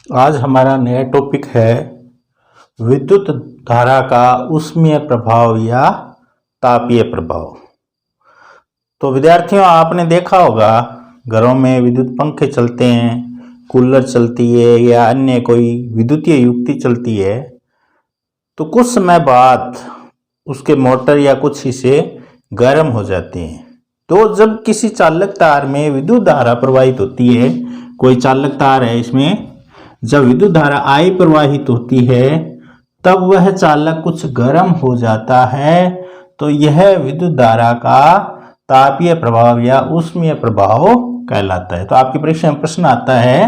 आज हमारा नया टॉपिक है विद्युत धारा का ऊष्मीय प्रभाव या तापीय प्रभाव। तो विद्यार्थियों, आपने देखा होगा घरों में विद्युत पंखे चलते हैं, कूलर चलती है या अन्य कोई विद्युतीय युक्ति चलती है, तो कुछ समय बाद उसके मोटर या कुछ हिस्से गर्म हो जाते हैं। तो जब किसी चालक तार में विद्युत धारा प्रवाहित होती है, कोई चालक तार है, इसमें जब विद्युत धारा I प्रवाहित होती है तब वह चालक कुछ गर्म हो जाता है। तो यह विद्युत धारा का तापीय प्रभाव या ऊष्मीय प्रभाव कहलाता है। तो आपकी परीक्षा में प्रश्न आता है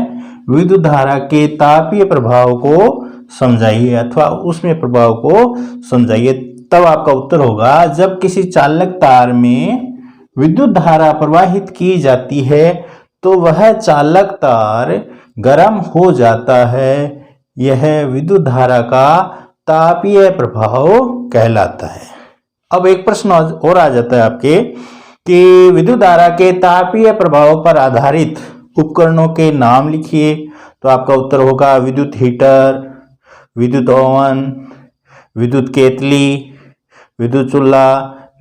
विद्युत धारा के तापीय प्रभाव को समझाइए अथवा ऊष्मीय प्रभाव को समझाइए। तब आपका उत्तर होगा जब किसी चालक तार में विद्युत धारा प्रवाहित की जाती है तो वह चालक तार गर्म हो जाता है। यह विद्युत धारा का तापीय प्रभाव कहलाता है। अब एक प्रश्न और आ जाता है आपके कि विद्युत धारा के तापीय प्रभाव पर आधारित उपकरणों के नाम लिखिए। तो आपका उत्तर होगा विद्युत हीटर, विद्युत ओवन, विद्युत केतली, विद्युत चूल्हा,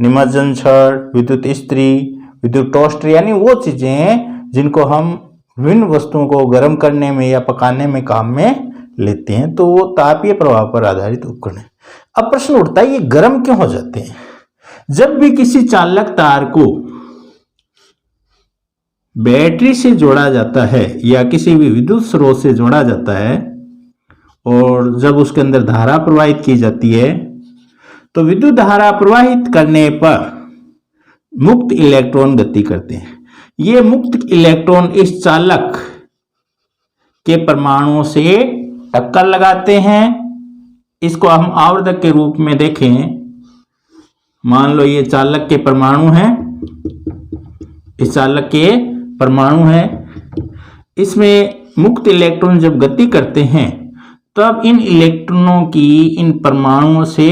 निमज्जन छड़, विद्युत इस्त्री, विद्युत टोस्टर, यानी वो चीजें जिनको हम विभिन्न वस्तुओं को गर्म करने में या पकाने में काम में लेते हैं। तो वो तापीय प्रभाव पर आधारित उपकरण है। अब प्रश्न उठता है ये गर्म क्यों हो जाते हैं? जब भी किसी चालक तार को बैटरी से जोड़ा जाता है या किसी भी विद्युत स्रोत से जोड़ा जाता है और जब उसके अंदर धारा प्रवाहित की जाती है तो विद्युत धारा प्रवाहित करने पर मुक्त इलेक्ट्रॉन गति करते हैं। ये मुक्त इलेक्ट्रॉन इस चालक के परमाणुओं से टक्कर लगाते हैं। इसको हम आवर्धक के रूप में देखें, मान लो ये चालक के परमाणु हैं, इस चालक के परमाणु हैं, इसमें मुक्त इलेक्ट्रॉन जब गति करते हैं तब इन इलेक्ट्रॉनों की इन परमाणुओं से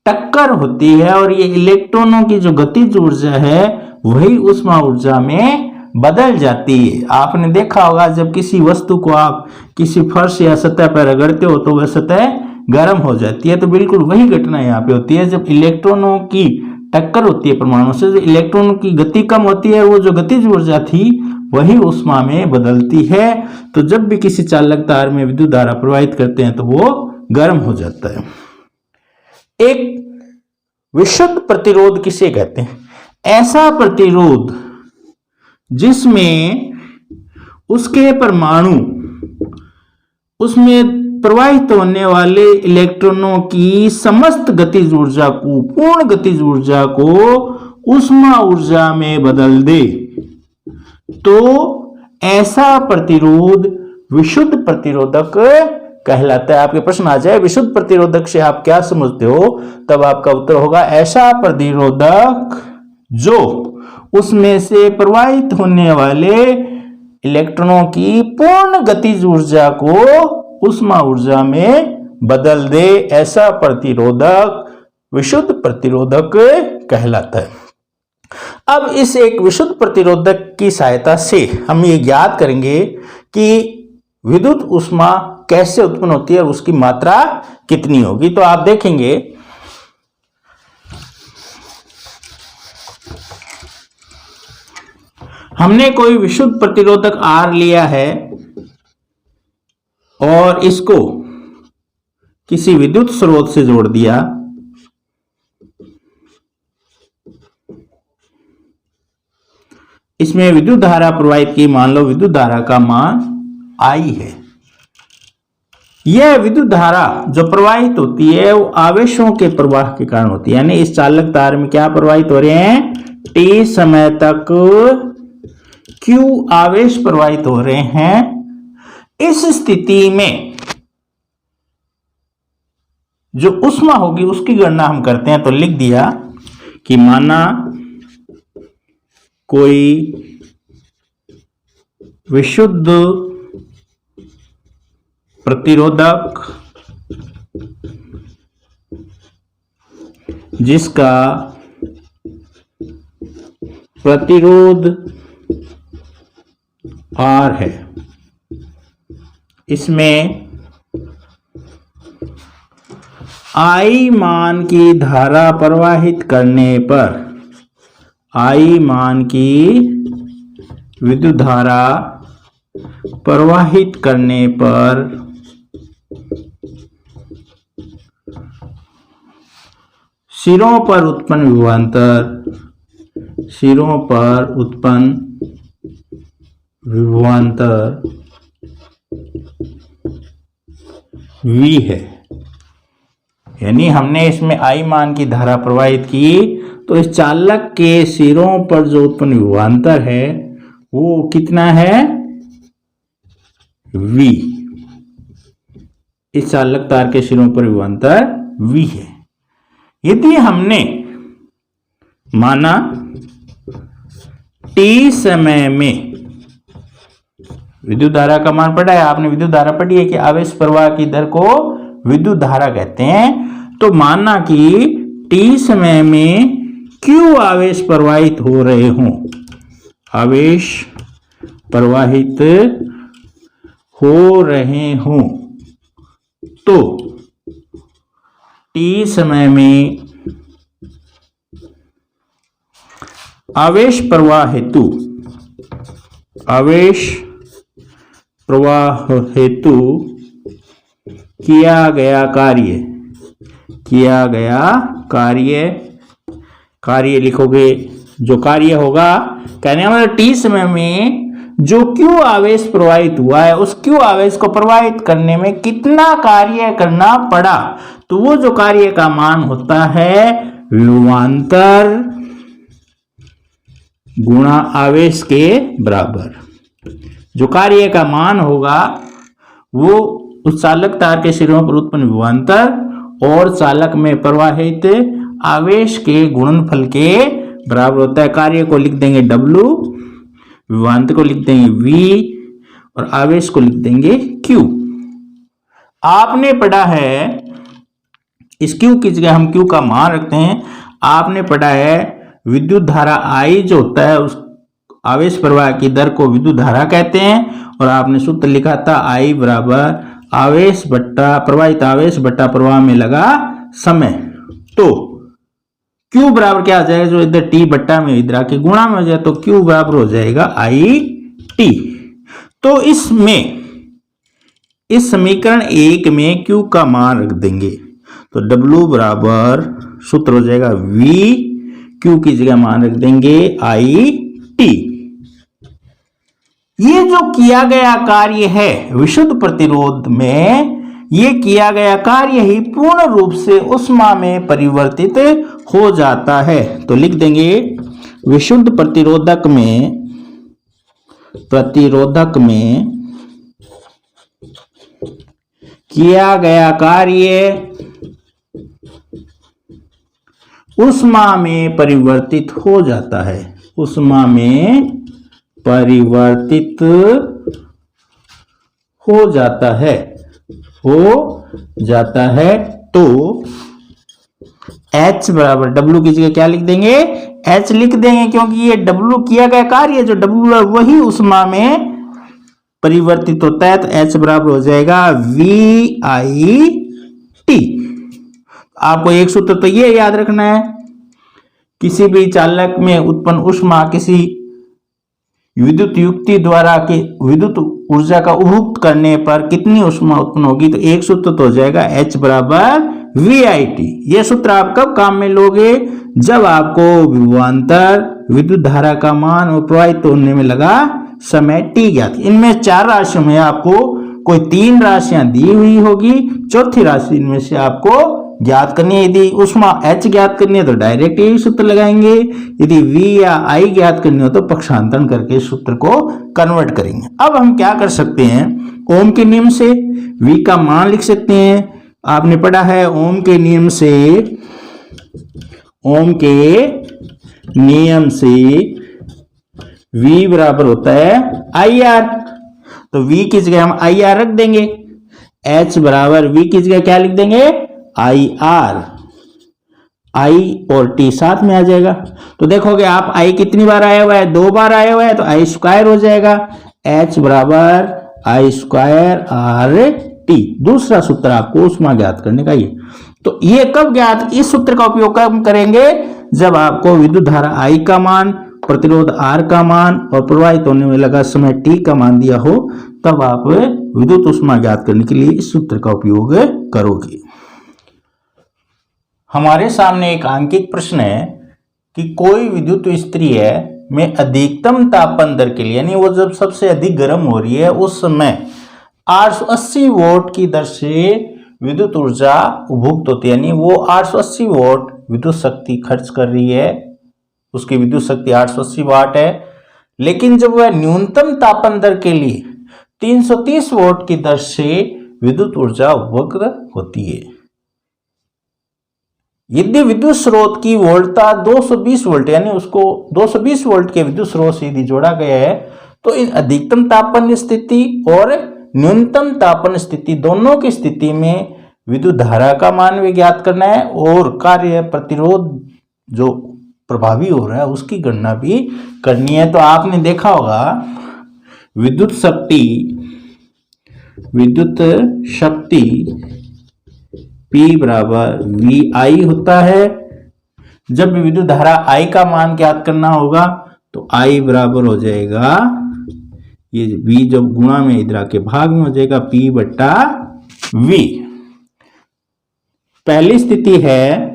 टक्कर होती है और ये इलेक्ट्रॉनों की जो गतिज ऊर्जा है वही ऊष्मा ऊर्जा में बदल जाती है। आपने देखा होगा जब किसी वस्तु को आप किसी फर्श या सतह पर रगड़ते हो तो वह सतह गर्म हो जाती है। तो बिल्कुल वही घटना यहाँ पे होती है। जब इलेक्ट्रॉनों की टक्कर होती है परमाणु से, जो इलेक्ट्रॉनों की गति कम होती है, वो जो गतिज ऊर्जा थी वही ऊष्मा में बदलती है। तो जब भी किसी चालक तार में विद्युत धारा प्रवाहित करते हैं तो वो गर्म हो जाता है। एक विशुद्ध प्रतिरोध किसे कहते हैं? ऐसा प्रतिरोध जिसमें उसके परमाणु उसमें प्रवाहित होने वाले इलेक्ट्रॉनों की समस्त गतिज ऊर्जा को, पूर्ण गतिज ऊर्जा को ऊष्मा ऊर्जा में बदल दे। तो ऐसा प्रतिरोध विशुद्ध प्रतिरोधक कहलाता है। आपके प्रश्न आ जाए विशुद्ध प्रतिरोधक से आप क्या समझते हो, तब आपका उत्तर होगा ऐसा प्रतिरोधक जो उसमें से प्रवाहित होने वाले इलेक्ट्रॉनों की पूर्ण गतिज ऊर्जा को ऊष्मा ऊर्जा में बदल दे। ऐसा प्रतिरोधक विशुद्ध प्रतिरोधक कहलाता है। अब इस एक विशुद्ध प्रतिरोधक की सहायता से हम ये ज्ञात करेंगे कि विद्युत ऊष्मा कैसे उत्पन्न होती है और उसकी मात्रा कितनी होगी। तो आप देखेंगे हमने कोई विशुद्ध प्रतिरोधक R लिया है और इसको किसी विद्युत स्रोत से जोड़ दिया। इसमें विद्युत धारा प्रवाहित की, मान लो विद्युत धारा का मान I है। यह विद्युत धारा जो प्रवाहित होती है वो आवेशों के प्रवाह के कारण होती है। यानी इस चालक तार में क्या प्रवाहित हो रहे हैं? T समय तक Q आवेश प्रवाहित हो रहे हैं। इस स्थिति में जो ऊष्मा होगी उसकी गणना हम करते हैं। तो लिख दिया कि माना कोई विशुद्ध प्रतिरोधक जिसका प्रतिरोध R है इसमें I मान की धारा प्रवाहित करने पर, I मान की विद्युत धारा प्रवाहित करने पर सिरों पर उत्पन्न विभवांतर, सिरों पर उत्पन्न विभवांतर V है। यानी हमने इसमें I मान की धारा प्रवाहित की तो इस चालक के सिरों पर जो उत्पन्न विभवांतर है वो कितना है? V। इस चालक तार के सिरों पर विभवांतर V है। यदि हमने माना t समय में विद्युत धारा का मान पढ़ा है आपने, विद्युत धारा पढ़ी है कि आवेश प्रवाह की दर को विद्युत धारा कहते हैं। तो माना कि t समय में q आवेश प्रवाहित हो रहे हों, आवेश प्रवाहित हो रहे हों, तो t समय में आवेश प्रवाह हेतु किया गया कार्य लिखोगे। जो कार्य होगा, कहने मतलब t समय में जो q आवेश प्रवाहित हुआ है उस q आवेश को प्रवाहित करने में कितना कार्य करना पड़ा, तो वो जो कार्य का मान होता है विभवांतर गुणा आवेश के बराबर। जो कार्य का मान होगा वो उस चालक तार के सिरों पर उत्पन्न विभवांतर और चालक में प्रवाहित आवेश के गुणनफल के बराबर होता है। कार्य को लिख देंगे W, विभवांतर को लिख देंगे V और आवेश को लिख देंगे Q। आपने पढ़ा है, इस Q की जगह हम Q का मान रखते हैं। आपने पढ़ा है विद्युत धारा I जो होता है उस आवेश प्रवाह की दर को विद्युत धारा कहते हैं, और आपने सूत्र लिखा था I बराबर आवेश बट्टा प्रवाहित आवेश बट्टा प्रवाह में लगा समय। तो Q बराबर क्या आ जाएगा, जो इधर T बट्टा में इधर आके गुणा में हो जाए तो Q बराबर हो जाएगा IT। तो इसमें इस समीकरण 1 में Q का मान रख देंगे तो W बराबर सूत्र हो जाएगा V, Q की जगह मान रख देंगे IT। ये जो किया गया कार्य है विशुद्ध प्रतिरोध में, ये किया गया कार्य ही पूर्ण रूप से ऊष्मा में परिवर्तित हो जाता है। तो लिख देंगे विशुद्ध प्रतिरोधक में किया गया कार्य ऊष्मा में परिवर्तित हो जाता है, ऊष्मा में परिवर्तित हो जाता है। तो H बराबर W की जगह क्या लिख देंगे, H लिख देंगे, क्योंकि ये W किया गया कार्य, जो W है वही ऊष्मा में परिवर्तित होता है। तो H बराबर हो जाएगा VIT। आपको एक सूत्र तो ये याद रखना है, किसी भी चालक में उत्पन्न ऊष्मा किसी विद्युत युक्ति द्वारा के विद्युत ऊर्जा का उपभोग करने पर कितनी ऊष्मा उत्पन्न होगी, तो एक सूत्र तो हो जाएगा H बराबर VIT। ये सूत्र आप कब काम में लोगे, जब आपको विभवांतर विद्युत धारा का मान और प्रवाहित होने में लगा समय T ज्ञात। इनमें 4 राशियों में आपको कोई 3 राशियां दी हुई होगी, चौथी राशि इनमें से आपको ज्ञात करनी है। यदि ऊष्मा H ज्ञात करनी है तो डायरेक्ट यही सूत्र लगाएंगे, यदि V या I ज्ञात करनी हो तो पक्षांतरण करके सूत्र को कन्वर्ट करेंगे। अब हम क्या कर सकते हैं, ओम के नियम से V का मान लिख सकते हैं। आपने पढ़ा है ओम के नियम से V बराबर होता है IR। तो V की जगह हम IR रख देंगे, H बराबर V की जगह क्या लिख देंगे IR, I और T साथ में आ जाएगा। तो देखोगे आप I कितनी बार आया हुआ है, 2 बार आया हुआ है, तो I स्क्वायर हो जाएगा। H बराबर आई स्क्वायर आर टी। दूसरा सूत्र आपको ऊष्मा ज्ञात करने का ये। तो ये कब ज्ञात, इस सूत्र का उपयोग कब करेंगे, जब आपको विद्युत धारा आई का मान, प्रतिरोध आर का मान और प्रवाहित होने में लगा समय टी का मान दिया हो, तब आप विद्युत ऊष्मा ज्ञात करने के लिए इस सूत्र का उपयोग करोगे। हमारे सामने एक अंकित प्रश्न है कि कोई विद्युत स्त्रीय में अधिकतम तापमान दर के लिए, यानी वो जब सबसे अधिक गर्म हो रही है उस समय 880 वोल्ट की दर से विद्युत ऊर्जा उपभोग होती है, यानी वो 880 वोल्ट विद्युत शक्ति खर्च कर रही है, उसकी विद्युत शक्ति 880 वाट है। लेकिन जब वह न्यूनतम तापमान दर के लिए 330 वोल्ट की दर से विद्युत ऊर्जा उपभोग होती है। यदि विद्युत स्रोत की वोल्टता 220 वोल्ट, यानी उसको 220 वोल्ट के विद्युत स्रोत से यदि जोड़ा गया है, तो इन अधिकतम तापमान स्थिति और न्यूनतम तापमान स्थिति दोनों की स्थिति में विद्युत धारा का मान भी ज्ञात करना है और कार्य प्रतिरोध जो प्रभावी हो रहा है उसकी गणना भी करनी है। तो आपने देखा होगा विद्युत शक्ति P बराबर VI होता है। जब भी विद्युत धारा I का मान ज्ञात करना होगा तो I बराबर हो जाएगा, ये V जब गुणा में इधर के भाग में हो जाएगा P बट्टा V। पहली स्थिति है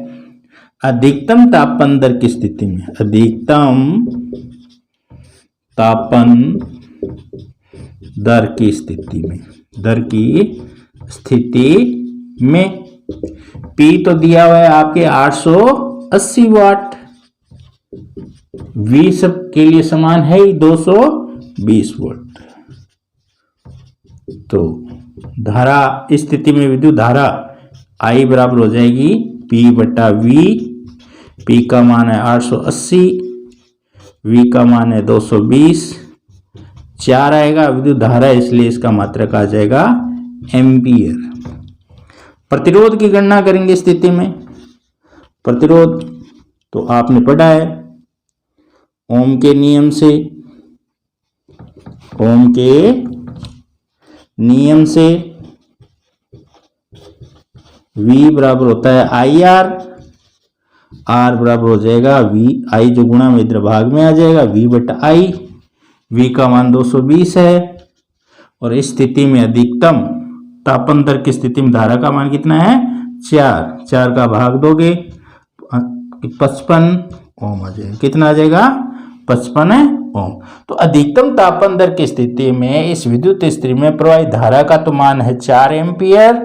अधिकतम तापमान दर की स्थिति में, अधिकतम तापमान दर की स्थिति में P तो दिया हुआ है आपके 880 वाट, V सब के लिए समान है ही 220 वोल्ट। तो धारा इस स्थिति में विद्युत धारा I बराबर हो जाएगी P बट्टा V। P का मान है 880, V का मान है 220, 4 आएगा विद्युत धारा, इसलिए इसका मात्रक आ जाएगा एम्पियर। प्रतिरोध की गणना करेंगे स्थिति में। प्रतिरोध तो आपने पढ़ा है ओम के नियम से, V बराबर होता है IR, R बराबर हो जाएगा VI जो गुणा में इधर भाग में आ जाएगा V बटा I। V का मान 220 है और इस स्थिति में अधिकतम तापमान दर की स्थिति में धारा का मान कितना है 4 का भाग दोगे 55 ओम आ जाएगा। कितना आ जाएगा 55 ओम। तो अधिकतम तापमान दर की स्थिति में इस विद्युत स्त्री में प्रवाहित धारा का तो मान है 4 एम्पियर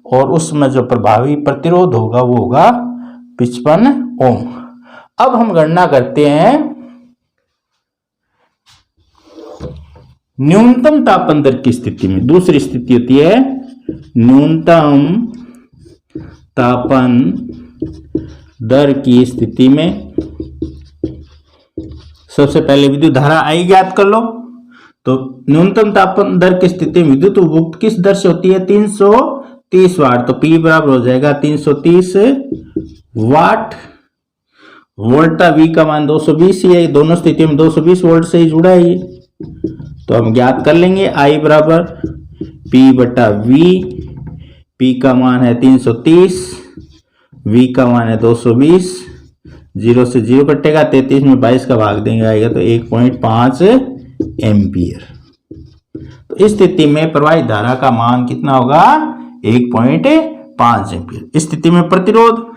और उसमें जो प्रभावी प्रतिरोध होगा वो होगा 55 ओम। अब हम गणना करते हैं न्यूनतम तापमान दर की स्थिति में। दूसरी स्थिति होती है न्यूनतम तापमान दर की स्थिति में। सबसे पहले विद्युत धारा आई ज्ञात कर लो। तो न्यूनतम तापमान दर की स्थिति में विद्युत उपभोग किस दर से होती है 330 वाट। तो P बराबर हो जाएगा 330 वाट। वोल्टा V का मान 220 ही है, दोनों स्थिति में 220 वोल्ट से ही जुड़ा है ये। तो हम ज्ञात कर लेंगे I बराबर P बटा V। P का मान है 330, V का मान है 220, 0 से 0 कटेगा, 33 में 22 का भाग देंगे आएगा तो 1.5 एम्पियर। तो इस स्थिति में प्रवाहित धारा का मान कितना होगा 1.5 एम्पियर। इस स्थिति में प्रतिरोध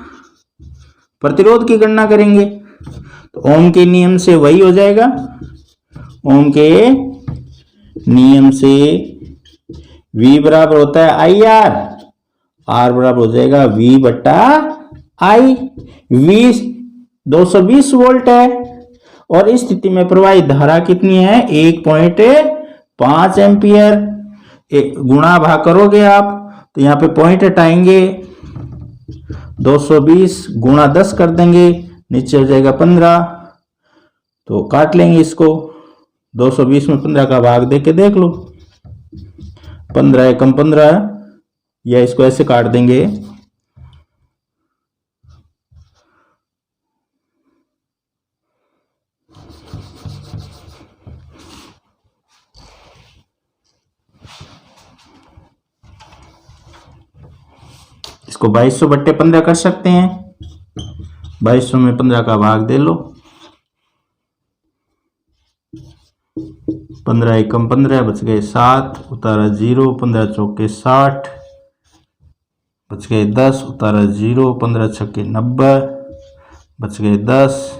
की गणना करेंगे तो ओम के नियम से वही हो जाएगा। ओम के नियम से V बराबर होता है IR, R बराबर हो जाएगा V बट्टा I। V 220 वोल्ट है और इस स्थिति में प्रवाहित धारा कितनी है 1.5 एम्पियर। गुणा भाग करोगे आप तो यहाँ पे पॉइंट हटाएंगे, 220 गुणा 10 कर देंगे, नीचे हो जाएगा 15। तो काट लेंगे इसको, 220 में 15 का भाग दे के देख लो, 15 एकम 15, या इसको ऐसे काट देंगे। इसको 2200/15 कर सकते हैं। 2200 में 15 का भाग दे लो, 15 एकम 15 बच गए 7, उतारा 0, 15 चौके 60 बच गए 10, उतारा 0, 15 छक्के 90 बच गए 10,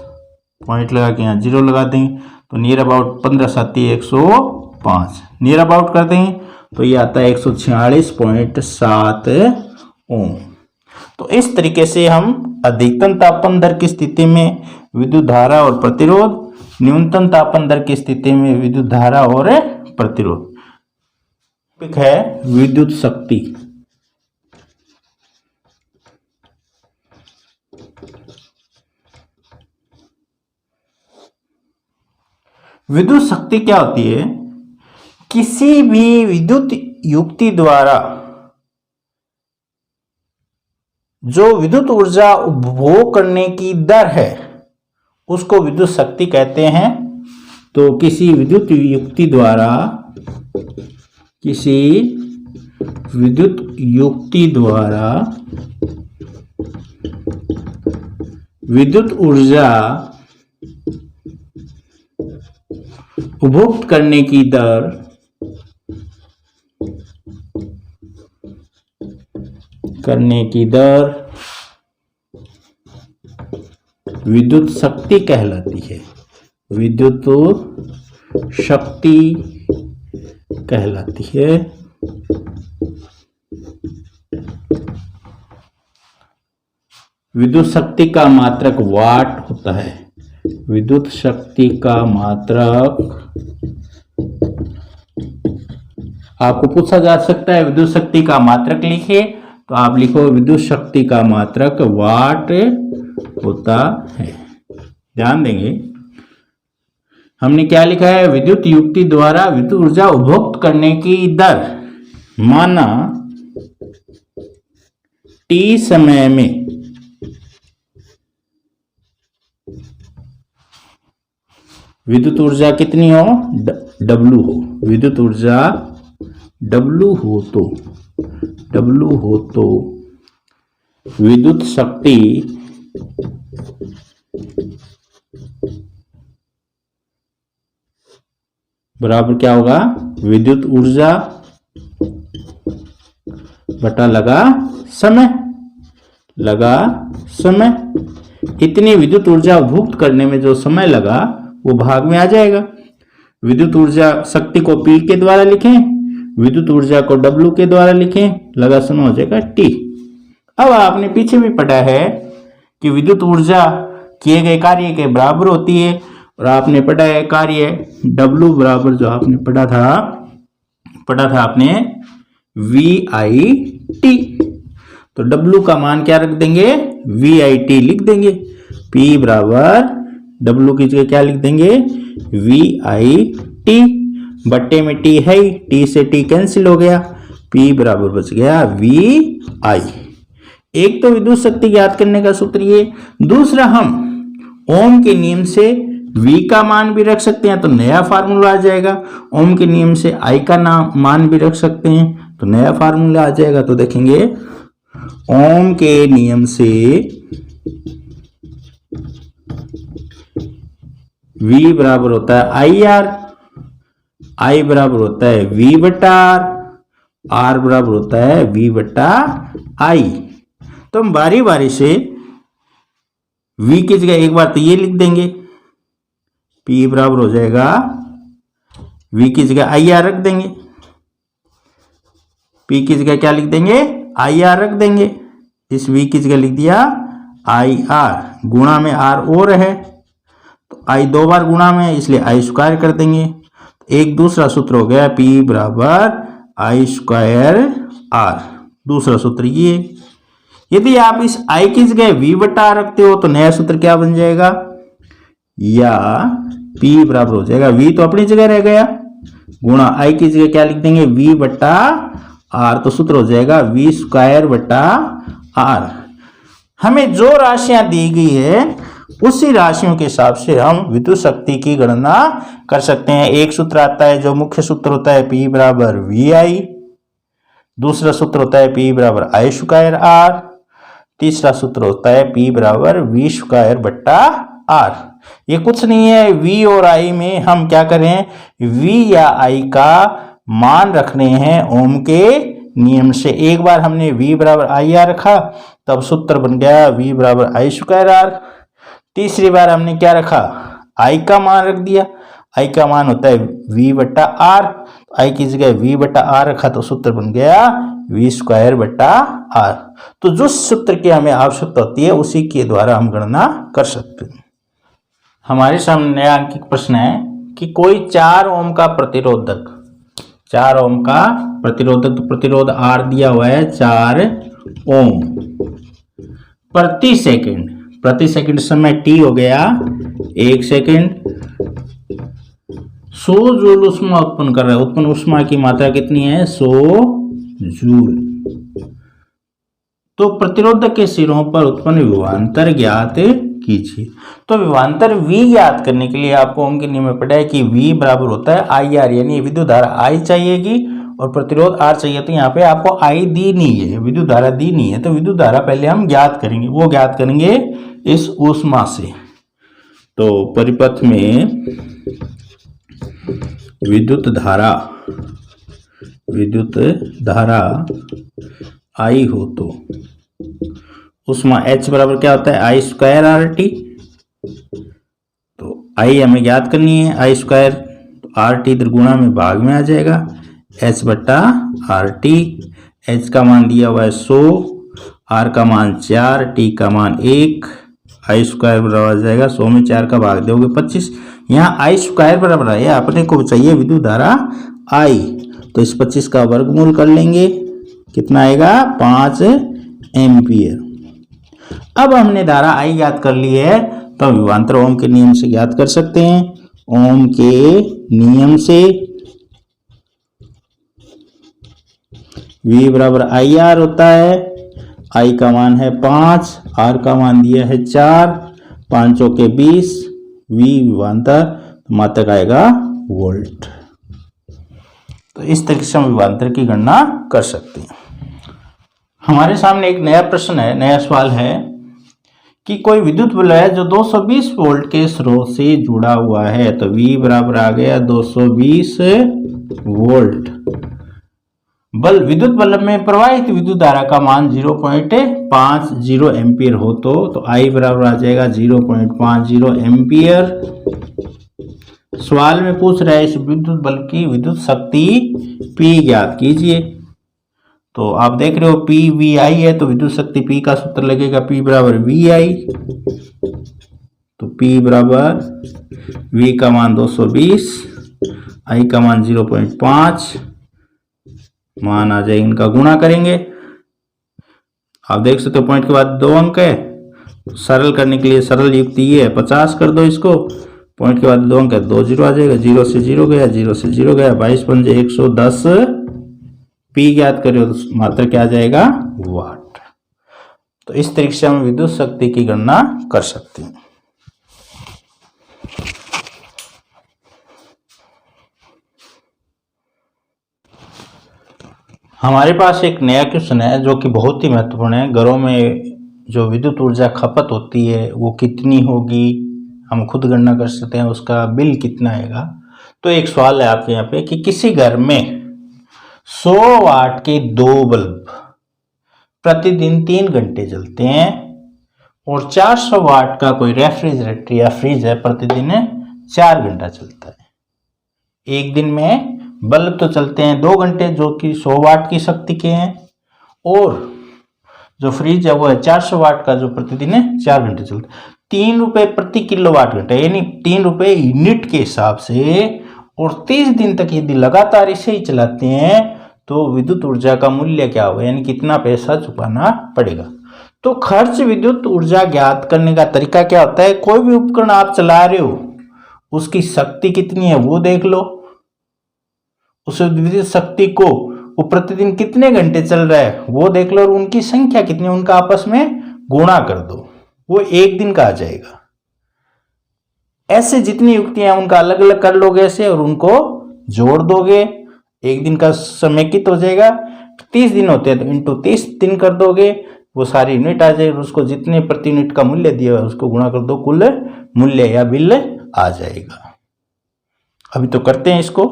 पॉइंट लगा के यहाँ 0 लगा देंगे तो नियर अबाउट 15 7 105 नियर अबाउट कर देंगे तो ये आता है 146.7 ओम। तो इस तरीके से हम अधिकतम तापमान दर की स्थिति में विद्युत धारा और प्रतिरोध, न्यूनतम तापमान दर की स्थिति में विद्युत धारा और प्रतिरोध है विद्युत शक्ति। विद्युत शक्ति क्या होती है? किसी भी विद्युत युक्ति द्वारा जो विद्युत ऊर्जा उपभोग करने की दर है उसको विद्युत शक्ति कहते हैं। तो किसी विद्युत युक्ति द्वारा विद्युत ऊर्जा उपभोग करने की दर विद्युत शक्ति कहलाती है। विद्युत शक्ति कहलाती है। विद्युत शक्ति का मात्रक वाट होता है। विद्युत शक्ति का मात्रक आपको पूछा जा सकता है विद्युत शक्ति का मात्रक लिखिए तो आप लिखो विद्युत शक्ति का मात्रक वाट होता है। ध्यान देंगे हमने क्या लिखा है? विद्युत युक्ति द्वारा विद्युत ऊर्जा उपभोग करने की दर, माना t समय में विद्युत ऊर्जा कितनी हो? W हो। विद्युत ऊर्जा W हो तो विद्युत शक्ति बराबर क्या होगा? विद्युत ऊर्जा बटा लगा समय। इतनी विद्युत ऊर्जा उपभोग करने में जो समय लगा वो भाग में आ जाएगा। विद्युत ऊर्जा शक्ति को P के द्वारा लिखें, विद्युत ऊर्जा को W के द्वारा लिखें, लगा समय हो जाएगा T। अब आपने पीछे भी पढ़ा है कि विद्युत ऊर्जा किए गए कार्य के बराबर होती है और आपने पढ़ा है कार्य W बराबर जो आपने पढ़ा था आपने VIT। तो W का मान क्या रख देंगे? VIT लिख देंगे। P बराबर W की जगह क्या लिख देंगे? VIT। बट्टे में T है, T से T कैंसिल हो गया, P बराबर बच गया VI। एक तो विद्युत शक्ति ज्ञात करने का सूत्र ये। दूसरा हम ओम के नियम से V का मान भी रख सकते हैं तो नया फार्मूला आ जाएगा। ओम के नियम से I का मान भी रख सकते हैं तो नया फार्मूला आ जाएगा। तो देखेंगे ओम के नियम से V बराबर होता है IR, I बराबर होता है V बटा R बराबर होता है V बटा I। तो हम बारी बारी से V की जगह एक बार तो ये लिख देंगे, P बराबर हो जाएगा V की जगह IR रख देंगे, P की जगह क्या लिख देंगे? IR रख देंगे। इस V की जगह लिख दिया IR, गुणा में R और है तो I दो बार गुणा में इसलिए I स्क्वायर कर देंगे। एक दूसरा सूत्र हो गया P बराबर I स्क्वायर R। दूसरा सूत्र ये। यदि आप इस I की जगह V बटा रखते हो तो नया सूत्र क्या बन जाएगा? या P बराबर हो जाएगा V तो अपनी जगह रह गया, गुणा I की जगह क्या लिख देंगे? V बटा R। तो सूत्र हो जाएगा V स्क्वायर बटा R। हमें जो राशियां दी गई है उसी राशियों के हिसाब से हम विद्युत शक्ति की गणना कर सकते हैं। एक सूत्र आता है जो मुख्य सूत्र होता है P बराबर VI, दूसरा सूत्र होता है P बराबर I स्क्वायर R, तीसरा सूत्र होता है P बराबर V स्क्वायर बट्टा R। ये कुछ नहीं है, V और I में हम क्या करें, V या I का मान रखने हैं ओम के नियम से। एक बार हमने V बराबर IR रखा, तब सूत्र बन गया V बराबर I स्क्वायर R। तीसरी बार हमने क्या रखा, I का मान रख दिया, I का मान होता है V बट्टा R, I की जगह V बट्टा R रखा तो सूत्र बन गया V स्क्वायर बट्टा R। तो जो सूत्र की हमें आवश्यकता होती है उसी के द्वारा हम गणना कर सकते हैं। हमारे सामने नया अंकित प्रश्न है कि कोई 4 ओम का प्रतिरोधक, 4 ओम का प्रतिरोधक, तो प्रतिरोध R दिया हुआ है 4 ओम, प्रति सेकंड समय t हो गया 1 सेकंड, 100 जूल उष्मा उत्पन्न कर रहा है। उत्पन्न उष्मा की मात्रा कितनी है, 100 जूल। तो प्रतिरोधक के सिरों पर उत्पन्न विभवांतर ज्ञात कीजिए। तो विभवांतर V ज्ञात करने के लिए आपको ओम के नियम में पढ़ा है कि V बराबर होता है IR, यानी विद्युत धारा I चाहिएगी और प्रतिरोध R चाहिए। तो यहाँ पे आपको I दी नहीं है, विद्युत धारा दी नहीं है, तो विद्युत धारा पहले हम ज्ञात करेंगे, वो ज्ञात करेंगे इस ऊष्मा से। तो परिपथ में विद्युत धारा I हो तो उष्मा H बराबर क्या होता है, I स्क्वायर RT। तो I हमें ज्ञात करनी है, I स्क्वायर, तो RT इधर गुणा में भाग में आ जाएगा, H बट्टा RT। H का मान दिया हुआ है 100, R का मान 4, T का मान 1, I स्क्वायर बराबर आ जाएगा 100 में 4 का भाग दोगे 25। यहाँ I स्क्वायर बराबर है, अपने को चाहिए विद्युत धारा I, तो इस 25 का वर्गमूल कर लेंगे, कितना आएगा 5 एम्पियर। अब हमने धारा I ज्ञात कर ली है, तो विभवांतर ओम के नियम से ज्ञात कर सकते हैं। ओम के नियम से V बराबर IR होता है, I का मान है 5, R का मान दिया है 4, 5 के 20, V विभवांतर, तो मात्रक आएगा वोल्ट। तो इस तरीके से हम विभवांतर की गणना कर सकते हैं। हमारे सामने एक नया प्रश्न है, नया सवाल है कि कोई विद्युत बल्ब है जो 220 वोल्ट के स्रोत से जुड़ा हुआ है। तो V बराबर आ गया 220 वोल्ट। विद्युत बल्ब में प्रवाहित विद्युत धारा का मान 0.50 एम्पियर हो तो I बराबर आ जाएगा 0.50 एम्पियर। सवाल में पूछ रहा है इस विद्युत बल्ब की विद्युत शक्ति P ज्ञात कीजिए। तो आप देख रहे हो P VI है, तो विद्युत शक्ति P का सूत्र लगेगा P बराबर VI। तो P बराबर V का मान 220, I का मान 0.5, मान आ जाए, इनका गुणा करेंगे। आप देख सकते हो पॉइंट के बाद 2 अंक है, तो सरल करने के लिए सरल युक्ति ये है, 50 कर दो इसको, पॉइंट के बाद 2 अंक है, 2 जीरो आ जाएगा, 0 से 0 गया, 0 से 0 गया, 22 पंजे 110 P ज्ञात करें तो मात्रा क्या आ जाएगा, वाट। तो इस तरीके से हम विद्युत शक्ति की गणना कर सकते हैं। हमारे पास एक नया क्वेश्चन है जो कि बहुत ही महत्वपूर्ण है। घरों में जो विद्युत ऊर्जा खपत होती है वो कितनी होगी, हम खुद गणना कर सकते हैं, उसका बिल कितना आएगा। तो एक सवाल है आपके यहाँ पे कि किसी घर में 100 वाट के 2 बल्ब प्रतिदिन 3 घंटे जलते हैं और 400 वाट का कोई रेफ्रिजरेटर या फ्रिज है, प्रतिदिन 4 घंटा चलता है। एक दिन में बल्ब तो चलते हैं 2 घंटे जो कि 100 वाट की शक्ति के हैं, और जो फ्रिज है वो है 400 वाट का जो प्रतिदिन 4 घंटे चलता है। 3 रुपए प्रति किलोवाट घंटा, यानी 3 रुपए यूनिट के हिसाब से, और 30 दिन तक यदि लगातार इसे ही चलाते हैं तो विद्युत ऊर्जा का मूल्य क्या होगा, यानी कितना पैसा चुकाना पड़ेगा। तो खर्च विद्युत ऊर्जा ज्ञात करने का तरीका क्या होता है, कोई भी उपकरण आप चला रहे हो उसकी शक्ति कितनी है वो देख लो, उस विद्युत शक्ति को वो प्रतिदिन कितने घंटे चल रहा है वो देख लो, और उनकी संख्या कितनी, उनका आपस में गुणा कर दो, वो एक दिन का आ जाएगा। ऐसे जितनी युक्तियां उनका अलग अलग कर लोगे ऐसे, और उनको जोड़ दोगे, एक दिन का समय कित हो जाएगा, 30 दिन होते हैं तो इंटू 30 दिन कर दोगे, वो सारी यूनिट आ जाएगी, उसको जितने प्रति यूनिट का मूल्य दिया हुआ है उसको गुणा कर दो, कुल मूल्य या बिल आ जाएगा। अभी तो करते हैं इसको।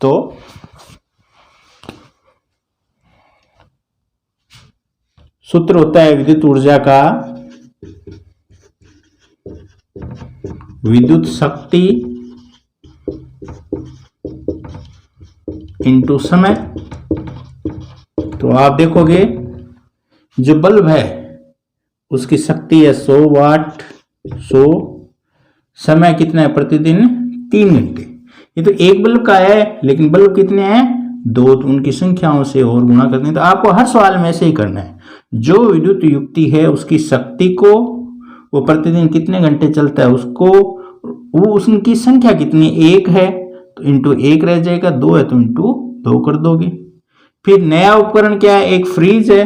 तो सूत्र होता है विद्युत ऊर्जा का विद्युत शक्ति इंटू समय। तो आप देखोगे जो बल्ब है उसकी शक्ति है 100 वाट, 100, समय कितना है प्रतिदिन 3 घंटे। ये तो एक बल्ब का है, लेकिन बल्ब कितने हैं 2, तो उनकी संख्याओं से और गुणा करते हैं। तो आपको हर सवाल में ऐसे ही करना है, जो विद्युत युक्ति है उसकी शक्ति को, वो प्रतिदिन कितने घंटे चलता है उसको, वो उसकी संख्या कितनी, 1 है तो इंटू 1 रह जाएगा, 2 है तो इंटू 2 कर दोगे। फिर नया उपकरण क्या है, एक फ्रीज है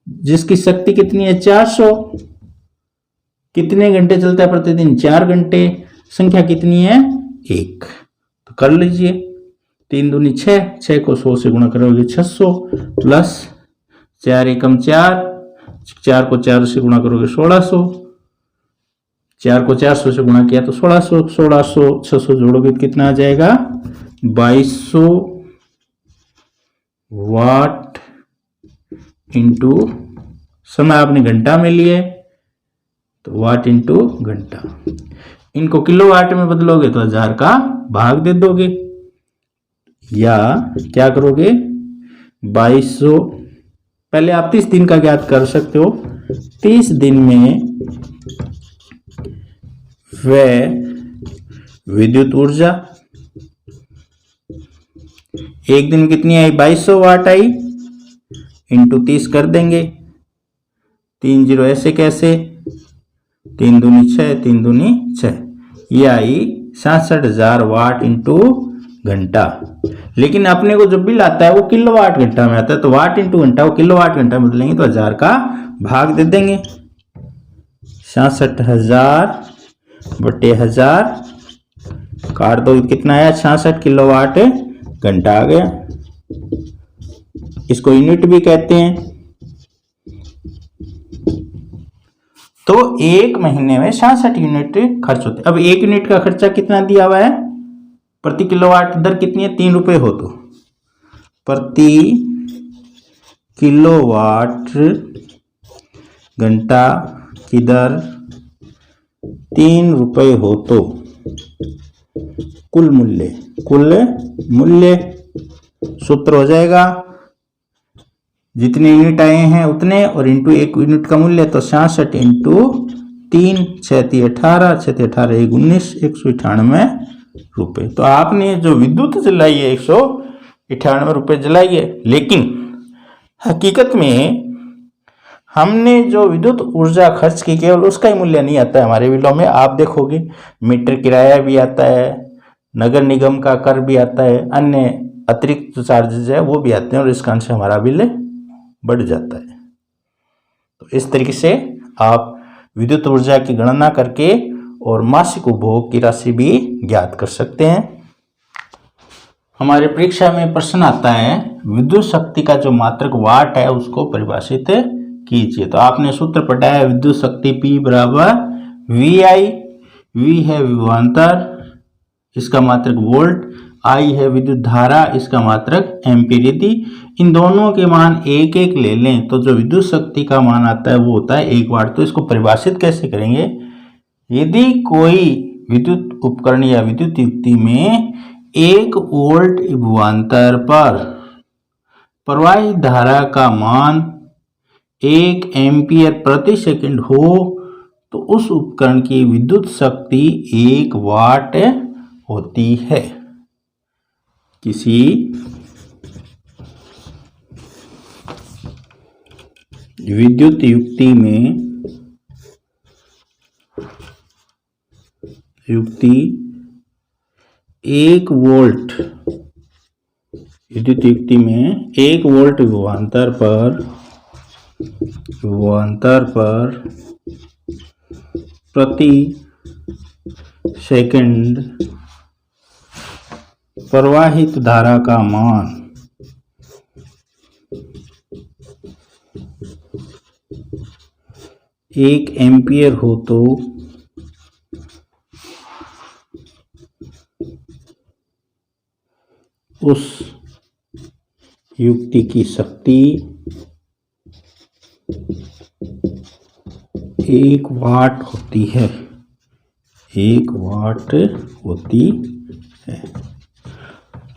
जिसकी शक्ति कितनी है 400, कितने घंटे चलता है प्रतिदिन 4 घंटे, संख्या कितनी है 1। तो कर लीजिए, 3 दूनी 6, 6 को 100 से गुणा करोगे 600 प्लस 4 एकम 4, 4 को 4 से गुणा करोगे 1600, 4 को 400 से गुणा किया तो 1600, 1600 600 जोड़ोगे तो कितना आ जाएगा 2200 वाट इंटू समय आपने घंटा में लिए तो वाट इंटू घंटा। इनको किलोवाट में बदलोगे तो 1000 का भाग दे दोगे, या क्या करोगे 2200, पहले आप 30 दिन का ज्ञात कर सकते हो। 30 दिन में वह विद्युत ऊर्जा एक दिन कितनी आई 2200 वाट आई, इंटू 30 कर देंगे, 3 जीरो ऐसे कैसे, 3 दूनी 6, 3 दूनी 6, ये आई 67,000 वाट इंटू घंटा। लेकिन अपने को जो बिल आता है वो किलोवाट घंटा में आता है, तो वाट इंटू घंटा वो किलोवाट घंटा में बदलेंगे तो 1000 का भाग दे देंगे, 66,000 बटे 1000 काट दो, कितना आया 66 किलोवाट घंटा आ गया। इसको यूनिट भी कहते हैं। तो एक महीने में 66 यूनिट खर्च होते। अब एक यूनिट का खर्चा कितना दिया हुआ है, प्रति किलोवाट दर कितनी है 3 रुपए हो, तो प्रति किलोवाट घंटा की दर 3 रुपए हो तो कुल मूल्य सूत्र हो जाएगा जितने यूनिट आए हैं उतने और इंटू 1 यूनिट का मूल्य, तो 66 इंटू 3, 6 18, 6 18 19, 198 रुपए। तो आपने जो विद्युत जलाई है 198 रुपए जलाई है, लेकिन हकीकत में हमने जो विद्युत ऊर्जा खर्च की केवल उसका ही मूल्य नहीं आता है हमारे बिलों में। आप देखोगे मीटर किराया भी आता है, नगर निगम का कर भी आता है, अन्य अतिरिक्त जो चार्जेज है वो भी आते हैं और इस कारण से हमारा बिल बढ़ जाता है। तो इस तरीके से आप विद्युत ऊर्जा की गणना करके और मासिक उपभोग की राशि भी ज्ञात कर सकते हैं। हमारे परीक्षा में प्रश्न आता है विद्युत शक्ति का जो मात्रक वाट है उसको परिभाषित कीजिए। तो आपने सूत्र पढ़ा है विद्युत शक्ति P बराबर VI, V है विभवांतर, इसका मात्रक वोल्ट, I है विद्युत धारा, इसका मात्रक एम्पीयर। यदि इन दोनों के मान एक एक ले लें तो जो विद्युत शक्ति का मान आता है वो होता है 1 वाट। तो इसको परिभाषित कैसे करेंगे, यदि कोई विद्युत उपकरण या विद्युत युक्ति में 1 वोल्ट विभवांतर पर प्रवाहित धारा का मान 1 एम्पीयर प्रति सेकंड हो तो उस उपकरण की विद्युत शक्ति 1 वाट होती है। किसी विद्युत युक्ति में 1 वोल्ट विद्युत युक्ति में 1 वोल्ट विभवांतर पर प्रति सेकंड प्रवाहित धारा का मान 1 एम्पियर हो तो उस युक्ति की शक्ति 1 वाट होती है। 1 वाट होती है।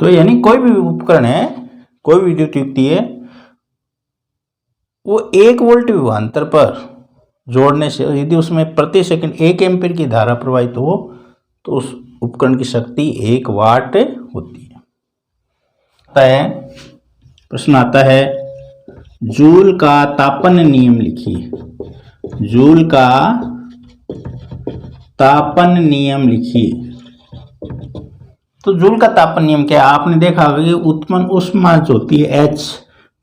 तो यानी कोई भी उपकरण है, कोई भी विद्युत युक्ति है, वो 1 वोल्ट विभवांतर पर जोड़ने से यदि उसमें प्रति सेकंड 1 एम्पीयर की धारा प्रवाहित हो तो उस उपकरण की शक्ति 1 वाट होती है। प्रश्न आता है, जूल का तापन नियम लिखिए। जूल का तापन नियम लिखिए। तो जूल का तापन नियम क्या है? आपने देखा होगा कि उत्पन्न ऊष्मा जो होती है H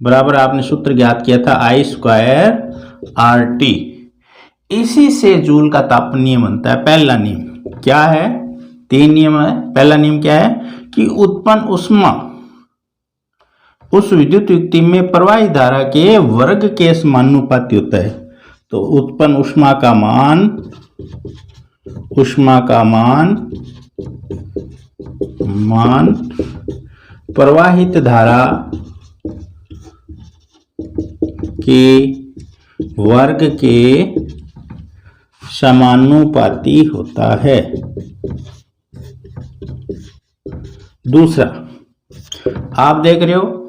बराबर, आपने सूत्र ज्ञात किया था I² RT। इसी से जूल का तापन नियम बनता है। पहला नियम क्या है? 3 नियम है। पहला नियम क्या है कि उत्पन्न ऊष्मा उस विद्युत युक्ति में प्रवाही धारा के वर्ग के समानुपाती होता है। तो उत्पन्न ऊष्मा का मान प्रवाहित धारा के वर्ग के समानुपाती होता है। दूसरा, आप देख रहे हो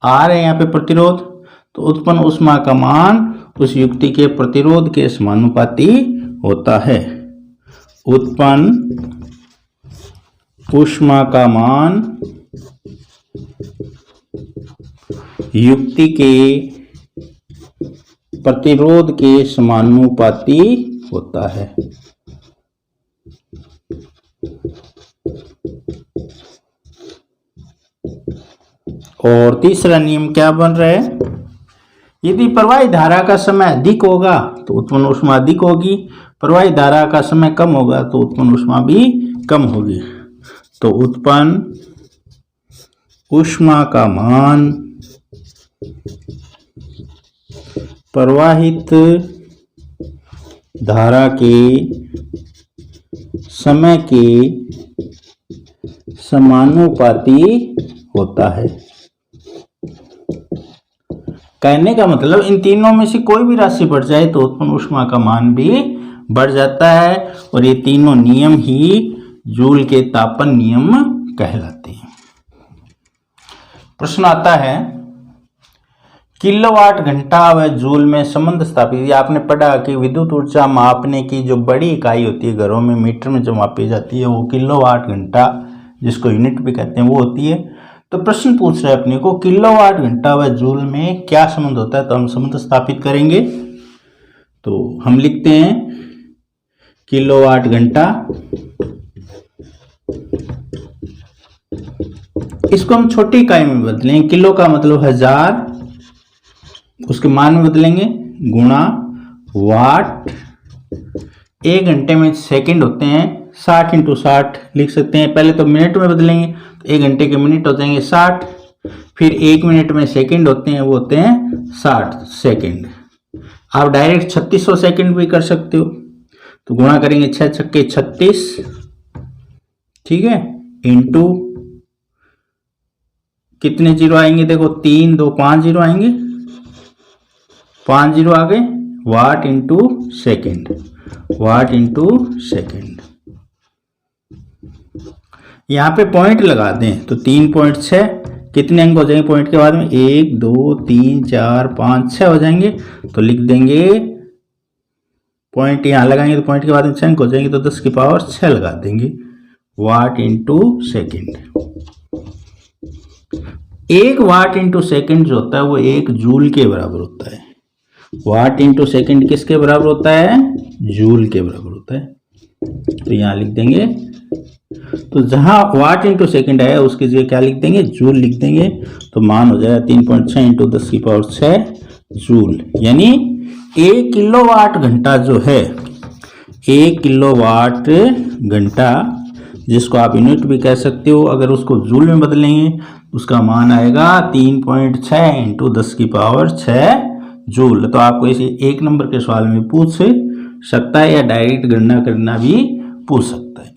आर है यहाँ पे प्रतिरोध, तो उत्पन्न ऊष्मा का मान उस युक्ति के प्रतिरोध के समानुपाती होता है। उत्पन्न ऊष्मा का मान युक्ति के प्रतिरोध के समानुपाती होता है। और तीसरा नियम क्या बन रहा है? यदि प्रवाही धारा का समय अधिक होगा तो उत्पन्न ऊष्मा अधिक होगी, प्रवाही धारा का समय कम होगा तो उत्पन्न ऊष्मा भी कम होगी। तो उत्पन्न ऊष्मा का मान प्रवाहित धारा के समय के समानुपाती होता है। कहने का मतलब इन तीनों में से कोई भी राशि बढ़ जाए तो उत्पन्न ऊष्मा का मान भी बढ़ जाता है, और ये तीनों नियम ही जूल के तापन नियम कहलाते हैं। प्रश्न आता है, किलोवाट घंटा व जूल में संबंध स्थापित। आपने पढ़ा कि विद्युत ऊर्जा मापने की जो बड़ी इकाई होती है घरों में मीटर में जो मापी जाती है वो किलोवाट घंटा, जिसको यूनिट भी कहते हैं, वो होती है। तो प्रश्न पूछ रहा है अपने को किलोवाट घंटा व जूल में क्या संबंध होता है, तो हम संबंध स्थापित करेंगे। तो हम लिखते हैं किलोवाट घंटा, इसको हम छोटी इकाई में बदलेंगे। किलो का मतलब 1000, उसके मान में बदलेंगे गुणा वाट। 1 घंटे में सेकंड होते हैं, 60 × 60 लिख सकते हैं। पहले तो मिनट में बदलेंगे तो 1 घंटे के मिनट हो जाएंगे 60, फिर 1 मिनट में सेकंड होते हैं, वो होते हैं 60 सेकंड। आप डायरेक्ट 3600 सेकंड भी कर सकते हो। तो गुणा करेंगे 6 छक्के 36, ठीक है, इंटू कितने जीरो आएंगे? देखो 3 2 5 जीरो आएंगे, 5 जीरो आ गए, वाट इंटू सेकेंड, वाट इंटू सेकेंड। यहाँ पे पॉइंट लगा दें तो 3.6 कितने अंक हो जाएंगे पॉइंट के बाद में? 1 2 3 4 5 6 हो जाएंगे। तो लिख देंगे पॉइंट यहाँ लगाएंगे तो पॉइंट के बाद में 6 अंक हो जाएंगे, तो 10 की पावर 6 लगा देंगे, वाट इंटू सेकेंड। 1 वाट इंटू सेकेंड जो होता है वो 1 जूल के बराबर होता है। वाट इंटू सेकेंड किसके बराबर होता है? जूल के बराबर होता है। तो यहाँ लिख देंगे, तो जहां वाट इंटू सेकेंड आया उसकी जगह क्या लिख देंगे? जूल लिख देंगे। तो मान हो जाएगा 3.6 इंटू 10 की पावर 6 जूल। यानी 1 किलोवाट घंटा जो है, 1 किलोवाट घंटा, जिसको आप यूनिट भी कह सकते हो, अगर उसको जूल में बदलेंगे उसका मान आएगा 3.6 इंटू 10 की पावर 6 जूल। तो आपको इसे 1 नंबर के सवाल में पूछ सकता है या डायरेक्ट गणना करना भी पूछ सकता है।